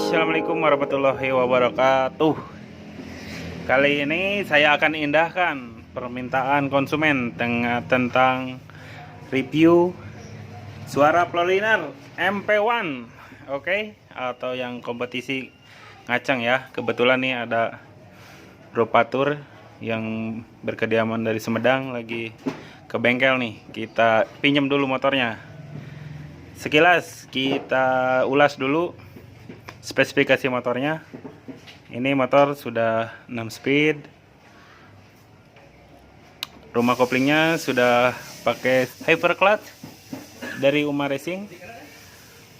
Assalamualaikum warahmatullahi wabarakatuh. Kali ini saya akan indahkan permintaan konsumen tentang review suara Proliner MP1, oke? Atau yang kompetisi ngaceng ya. Kebetulan nih ada Bro Patur yang berkediaman dari Sumedang lagi ke bengkel nih. Kita pinjam dulu motornya. Sekilas kita ulas dulu spesifikasi motornya. Ini motor sudah 6 speed. Rumah koplingnya sudah pakai hyper clutch dari Uma Racing.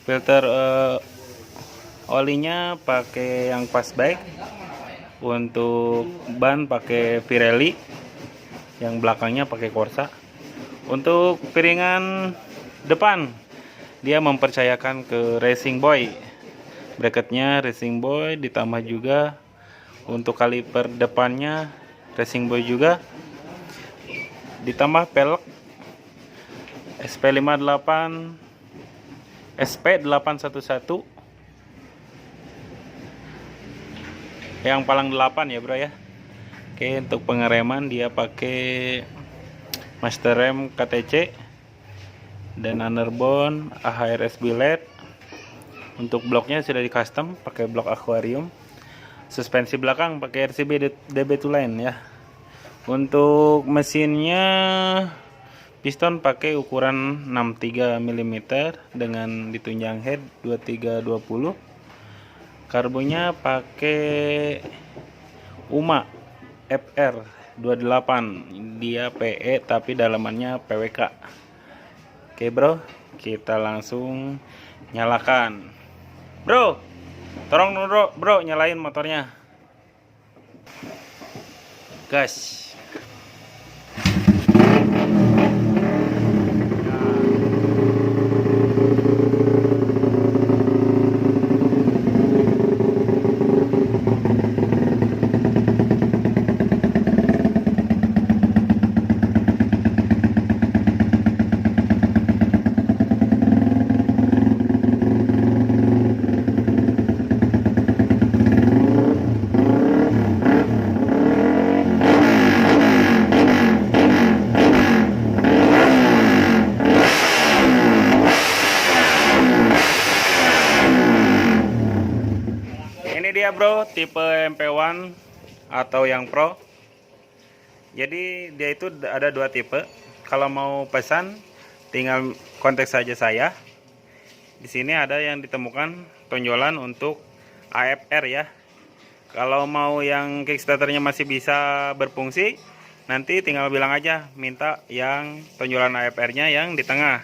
Filter olinya pakai yang fastback. Untuk ban pakai Pirelli. Yang belakangnya pakai Corsa. Untuk piringan depan dia mempercayakan ke Racing Boy. Bracketnya Racing Boy, ditambah juga untuk kaliper depannya Racing Boy juga, ditambah pelek SP58 SP811 yang palang 8 ya bro ya. Oke, untuk pengereman dia pakai Master Rem KTC dan underbone AHRS Billet. Untuk bloknya sudah di custom pakai blok akuarium. Suspensi belakang pakai RCB DB2 line ya. Untuk mesinnya piston pakai ukuran 63 mm dengan ditunjang head 2320. Karbonya pakai Uma FR 28. Dia PE tapi dalamannya PWK. Oke bro, kita langsung nyalakan. Bro, tolong bro nyalain motornya. Gas. Dia bro, tipe MP1 atau yang Pro. Jadi dia itu ada dua tipe. Kalau mau pesan tinggal kontak saja saya. Di sini ada yang ditemukan tonjolan untuk AFR ya. Kalau mau yang kickstarternya masih bisa berfungsi, nanti tinggal bilang aja minta yang tonjolan AFR-nya yang di tengah.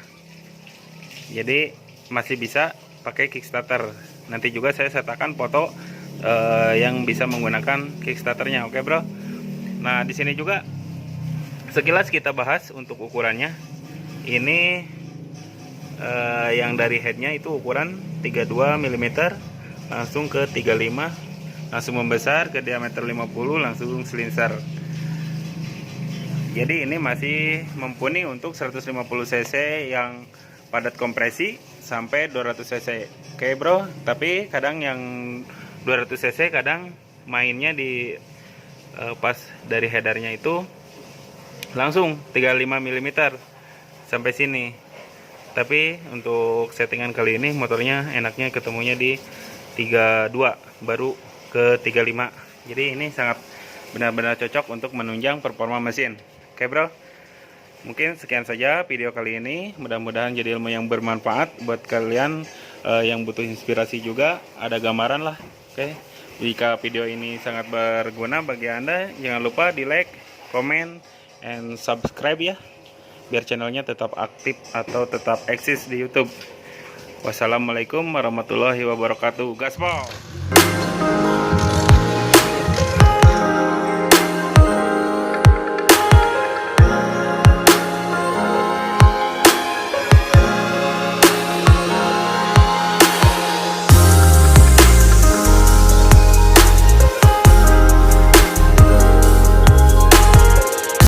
Jadi masih bisa pakai kickstarter. Nanti juga saya sertakan foto yang bisa menggunakan kickstarternya, oke bro. Nah di sini juga sekilas kita bahas untuk ukurannya. Ini yang dari headnya itu ukuran 32 mm langsung ke 35, langsung membesar ke diameter 50, langsung slingsar. Jadi ini masih mumpuni untuk 150 cc yang padat kompresi sampai 200 cc. Oke bro, tapi kadang yang 200 cc kadang mainnya di pas dari headernya itu langsung 35 mm sampai sini. Tapi untuk settingan kali ini motornya enaknya ketemunya di 32 baru ke 35. Jadi ini sangat benar-benar cocok untuk menunjang performa mesin. Oke bro, mungkin sekian saja video kali ini. Mudah-mudahan jadi ilmu yang bermanfaat buat kalian yang butuh inspirasi juga. Ada gambaran lah. Oke, jika video ini sangat berguna bagi Anda, jangan lupa di like, comment, and subscribe ya, biar channelnya tetap aktif atau tetap eksis di YouTube. Wassalamualaikum warahmatullahi wabarakatuh. Gaspol.